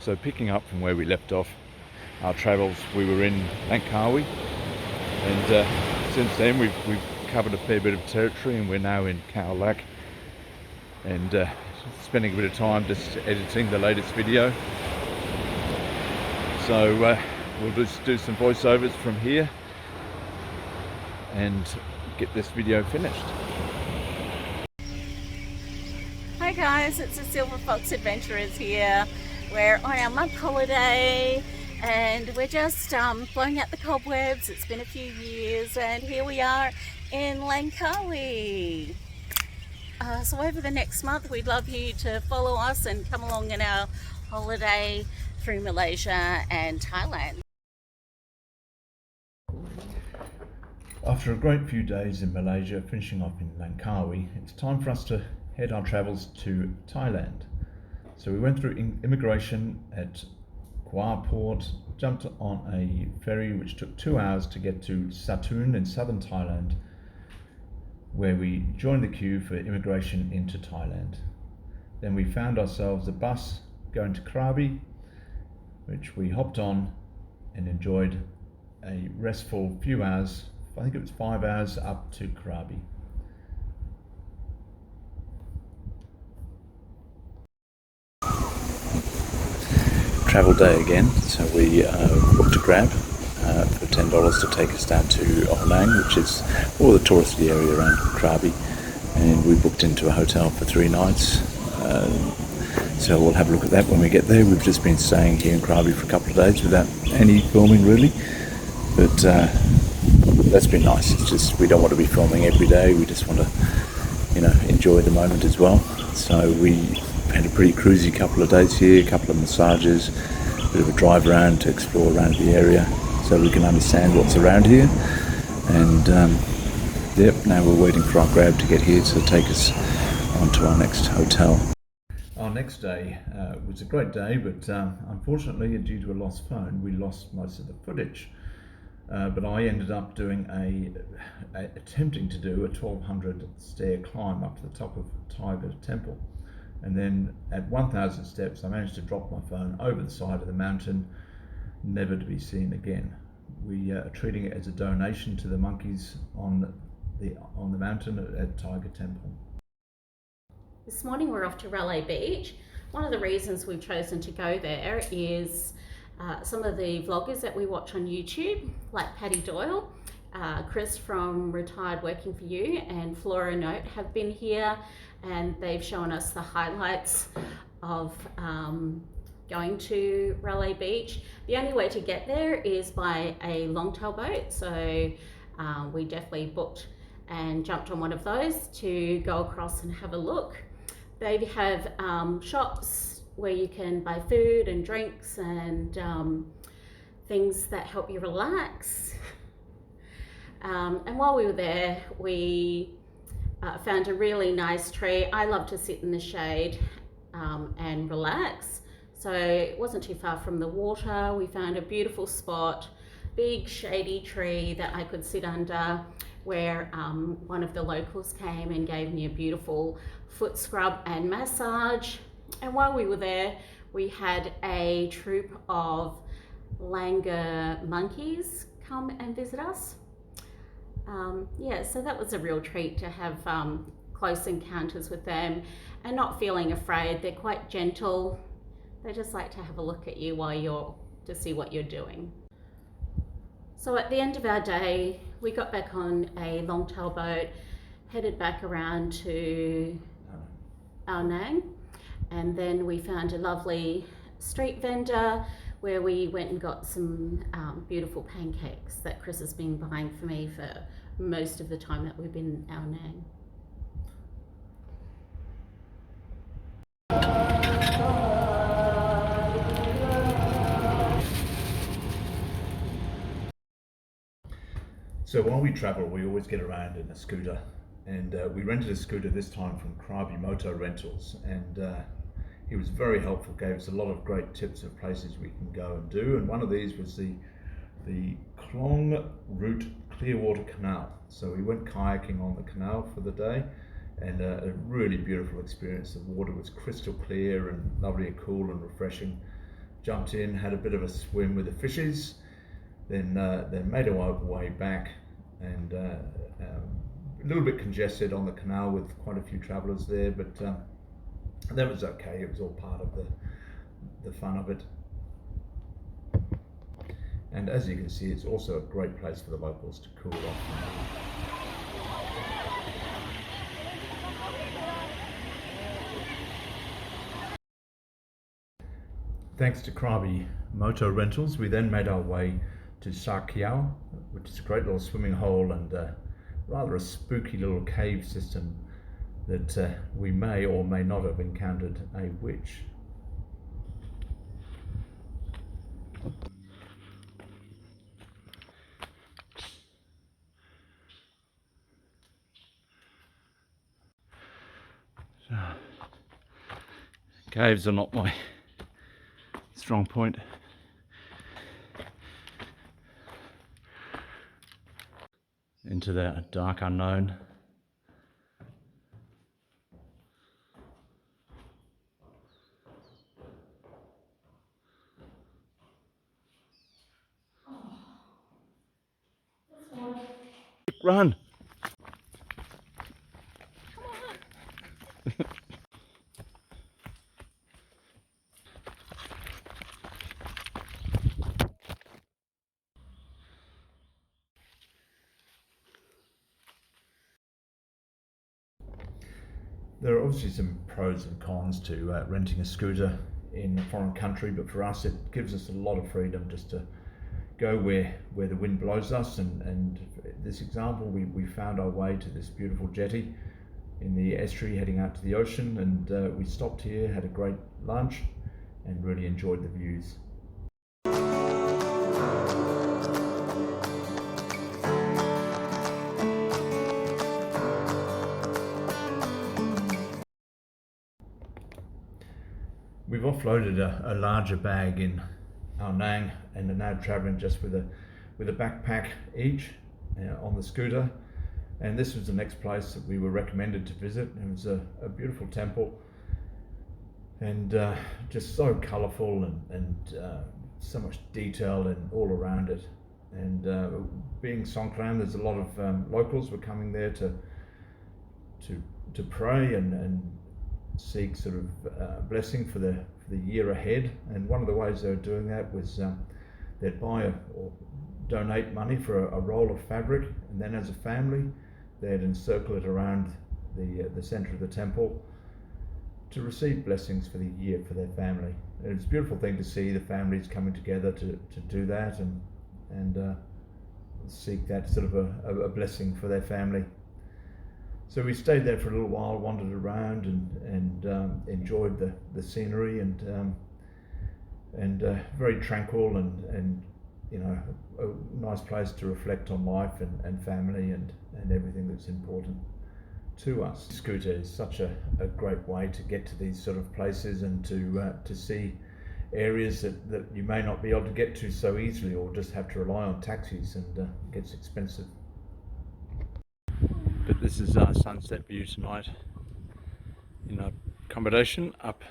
So picking up from where we left off our travels, we were in Lankawi, and since then we've covered a fair bit of territory, and we're now in Khao Lak, and spending a bit of time just editing the latest video. So we'll just do some voiceovers from here and get this video finished. Hi guys, it's the Silver Fox Adventurers here. We're on our month holiday and we're just blowing out the cobwebs. It's been a few years and here we are in Lankawi. So over the next month we'd love you to follow us and come along in our holiday through Malaysia and Thailand. After a great few days in Malaysia, finishing off in Lankawi, it's time for us to head our travels to Thailand. So we went through immigration at Kuala Port, jumped on a ferry which took 2 hours to get to Satun in southern Thailand, where we joined the queue for immigration into Thailand. Then we found ourselves a bus going to Krabi, which we hopped on and enjoyed a restful few hours. I think it was 5 hours up to Krabi. Travel day again, so we booked a Grab for $10 to take us down to Olang, which is all the touristy area around Krabi, and we booked into a hotel for 3 nights. So we'll have a look at that when we get there. We've just been staying here in Krabi for a couple of days without any filming really, but that's been nice. It's just we don't want to be filming every day. We just want to, enjoy the moment as well. So we had a pretty cruisy couple of days here, a couple of massages, a bit of a drive around to explore around the area so we can understand what's around here. And now we're waiting for our Grab to get here to take us on to our next hotel. Our next day was a great day, but unfortunately, due to a lost phone, we lost most of the footage. But I ended up doing attempting to do a 1200 stair climb up to the top of Tiger Temple. And then at 1000 steps, I managed to drop my phone over the side of the mountain, never to be seen again. We are treating it as a donation to the monkeys on the mountain at Tiger Temple. This morning we're off to Railay Beach. One of the reasons we've chosen to go there is some of the vloggers that we watch on YouTube, like Paddy Doyle, Chris from Retired Working For You, and Flora Note have been here, and they've shown us the highlights of going to Railay Beach. The only way to get there is by a longtail boat, so we definitely booked and jumped on one of those to go across and have a look. They have shops where you can buy food and drinks and things that help you relax. And while we were there, we found a really nice tree. I love to sit in the shade and relax. So it wasn't too far from the water. We found a beautiful spot, big shady tree that I could sit under, where one of the locals came and gave me a beautiful foot scrub and massage. And while we were there, we had a troop of Lanka monkeys come and visit us. So that was a real treat to have close encounters with them and not feeling afraid. They're quite gentle. They just like to have a look at you to see what you're doing. So at the end of our day, we got back on a longtail boat, headed back around to Ao Nang, and then we found a lovely street vendor where we went and got some beautiful pancakes that Chris has been buying for me for most of the time that we've been in Ao Nang. So while we travel, we always get around in a scooter, and we rented a scooter this time from Krabi Moto Rentals, and he was very helpful, gave us a lot of great tips of places we can go and do, and one of these was the Klong Route Clearwater Canal. So we went kayaking on the canal for the day, and a really beautiful experience. The water was crystal clear and lovely and cool and refreshing. jumped in, had a bit of a swim with the fishes, then made our way back, and a little bit congested on the canal with quite a few travellers there, but that was okay. It was all part of the fun of it. And as you can see, it's also a great place for the locals to cool off. Thanks to Krabi motor rentals, we then made our way to Sa Kiao, which is a great little swimming hole and rather a spooky little cave system that we may or may not have encountered a witch. So, caves are not my strong point. Into the dark unknown. Run! There are obviously some pros and cons to renting a scooter in a foreign country, but for us it gives us a lot of freedom just to go where the wind blows us, and this example, we found our way to this beautiful jetty in the estuary heading out to the ocean, and we stopped here, had a great lunch and really enjoyed the views. We've offloaded a larger bag in our Nang and are now travelling just with a backpack each on the scooter. And this was the next place that we were recommended to visit. It was a beautiful temple and just so colourful and so much detail and all around it. And being Songkran, there's a lot of locals were coming there to pray and seek sort of blessing for the year ahead. And one of the ways they were doing that was they'd buy or donate money for a roll of fabric, and then as a family they'd encircle it around the center of the temple to receive blessings for the year for their family. And it's a beautiful thing to see the families coming together to do that and seek that sort of a blessing for their family. So we stayed there for a little while, wandered around and enjoyed the scenery and very tranquil and you know, a nice place to reflect on life and family and everything that's important to us. Scooter is such a great way to get to these sort of places and to see areas that you may not be able to get to so easily, or just have to rely on taxis, and it gets expensive. But this is our sunset view tonight in our accommodation up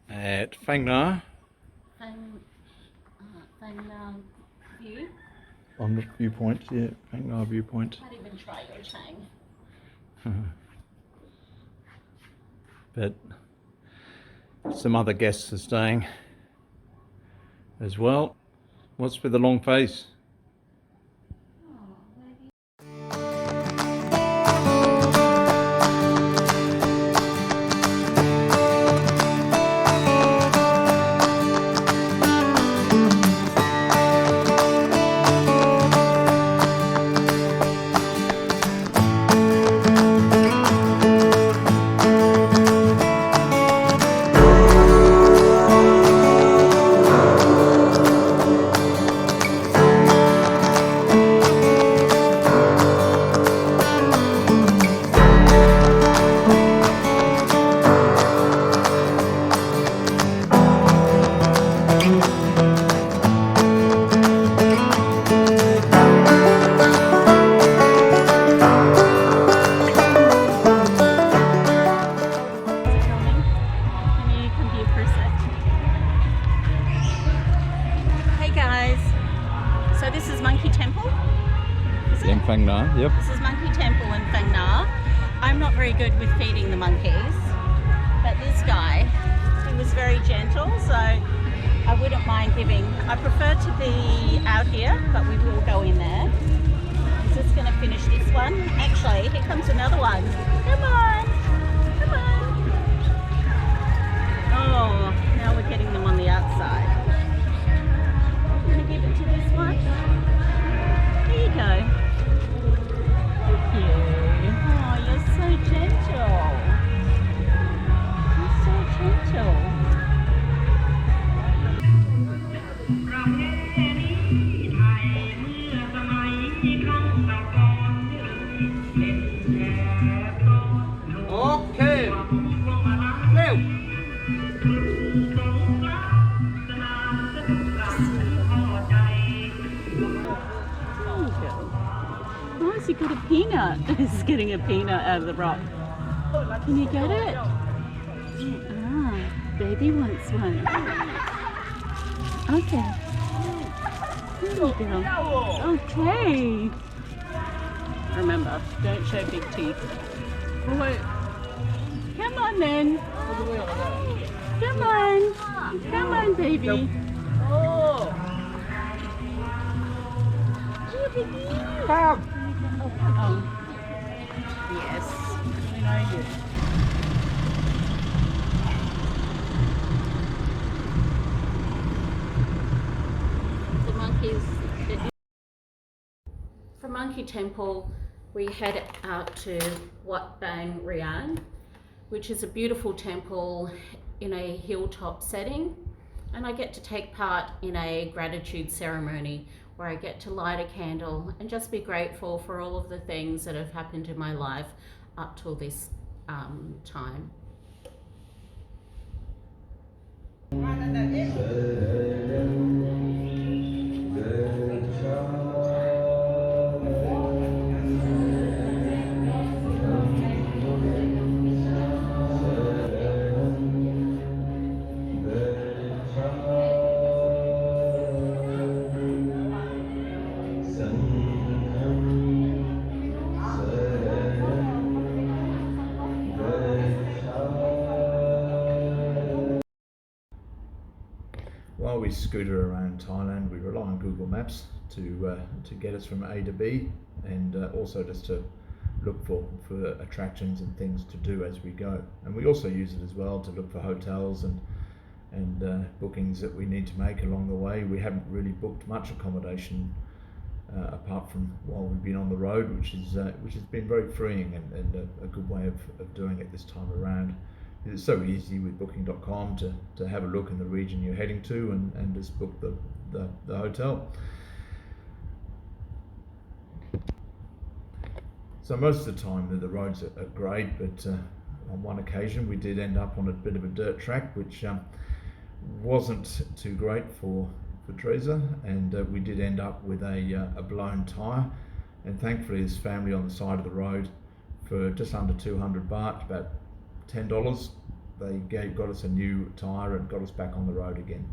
at Phang Nga. Phang Nga view. On the viewpoint, yeah, Phang Nga viewpoint. Can't even try your Chang. But some other guests are staying as well. What's with the long face? In Phang Nga, yep. This is Monkey Temple in Phang Nga. I'm not very good with feeding the monkeys, but this guy, he was very gentle, so I wouldn't mind giving. I prefer to be out here, but we will go in there. He's just going to finish this one. Actually, here comes another one. Come on, come on. Oh, now we're getting them on the outside. I'm going to give it to this one. There you go. Thank you. Oh, you're so gentle. You're so gentle. Okay. Leo. Oh, he got a peanut. He's getting a peanut out of the rock. Can you get it? Ah, baby wants one. Okay. There you go. Okay. Remember, don't show big teeth. Oh, wait. Come on then. Come on. Come on, baby. Oh. Come. Oh. Yes. We know you. The monkeys. From Monkey Temple, we head out to Wat Bang Rian, which is a beautiful temple in a hilltop setting, and I get to take part in a gratitude ceremony where I get to light a candle and just be grateful for all of the things that have happened in my life up till this time. While we scooter around Thailand, we rely on Google Maps to get us from A to B, and also just to look for attractions and things to do as we go. And we also use it as well to look for hotels and bookings that we need to make along the way. We haven't really booked much accommodation apart from while we've been on the road, which has been very freeing and a good way of doing it this time around. It's so easy with booking.com to have a look in the region you're heading to and just book the hotel. So most of the time the roads are great, but on one occasion we did end up on a bit of a dirt track, which wasn't too great for Teresa, and we did end up with a blown tyre, and thankfully this family on the side of the road, for just under 200 baht, about $10, they got us a new tyre and got us back on the road again.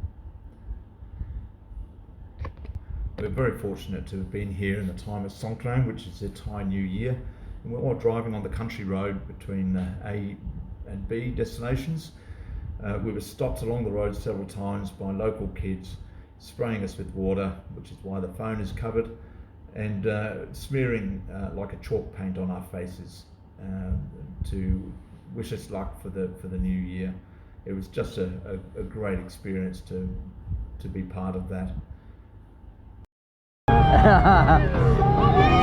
We're very fortunate to have been here in the time of Songkran, which is the Thai New Year, and we're all driving on the country road between A and B destinations. We were stopped along the road several times by local kids spraying us with water, which is why the phone is covered, and smearing like a chalk paint on our faces to wish us luck for the new year. It was just a great experience to be part of that.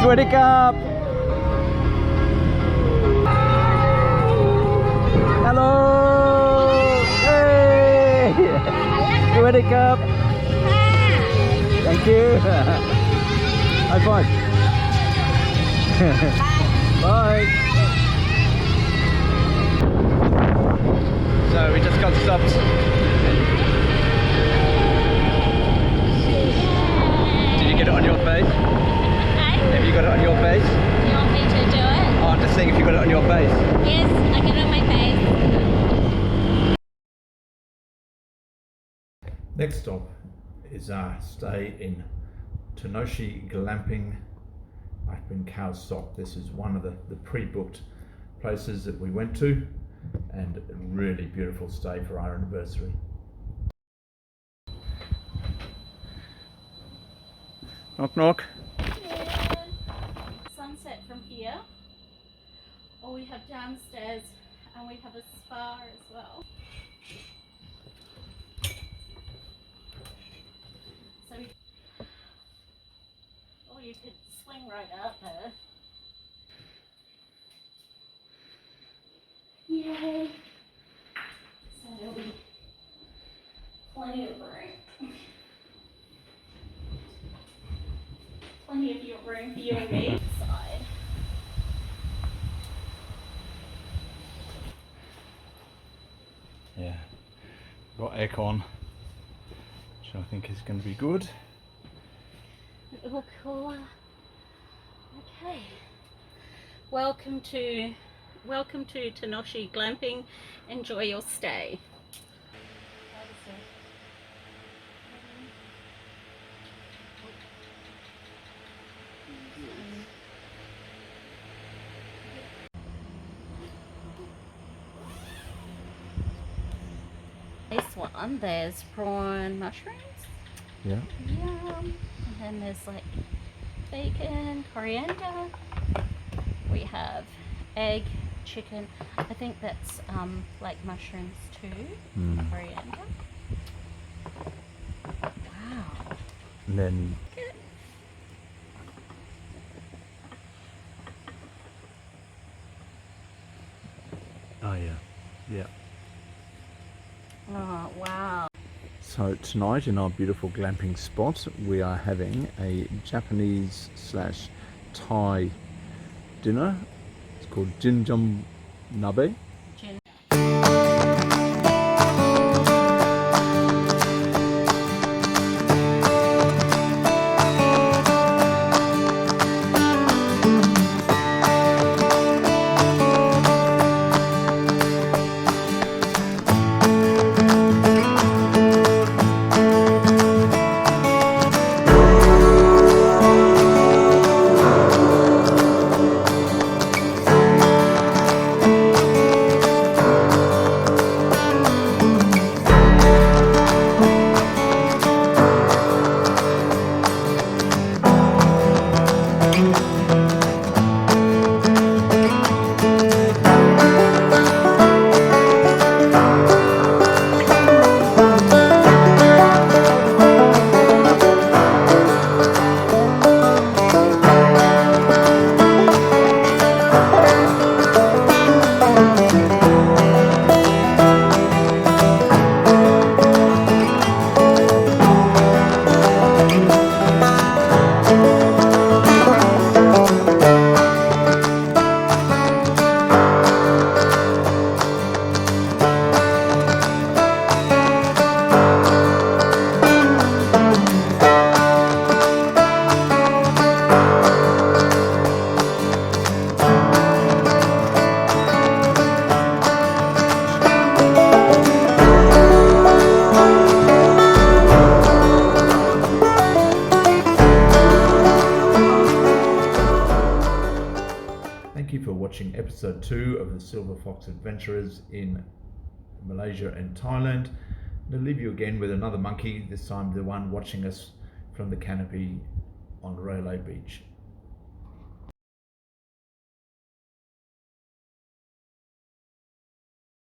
สวัสดีครับ Hello. Hey. สวัสดีครับ Thank you. High five. Bye. So we just got stopped. Did you get it on your face? Have you got it on your face? You want me to do it? Oh, I'm just saying if you got it on your face. Yes, I get it on my face. Next stop is our stay in Tanoshi Glamping up in Khao Sok. This is one of the pre-booked places that we went to, and a really beautiful stay for our anniversary. Knock knock. Yeah. Sunset from here. Or we have downstairs and we have a spa as well. So or you could swing right out there. Yay! So there'll be plenty of room. Plenty of your room for you and me inside. Yeah, got aircon, which I think is going to be good. A little cooler. Okay. Welcome to Tanoshi Glamping. Enjoy your stay. This one, there's prawn mushrooms. Yeah. Yum. And then there's like bacon, coriander. We have egg, chicken. I think that's like mushrooms too. Coriander. Wow. And then oh yeah, yeah. Oh wow. So tonight in our beautiful glamping spot, we are having a Japanese / Thai dinner. It's called Jinjum Nabe. Gin. Thank you for watching episode 2 of the Silver Fox Adventurers in Malaysia and Thailand. I'll leave you again with another monkey, this time the one watching us from the canopy on Railay Beach.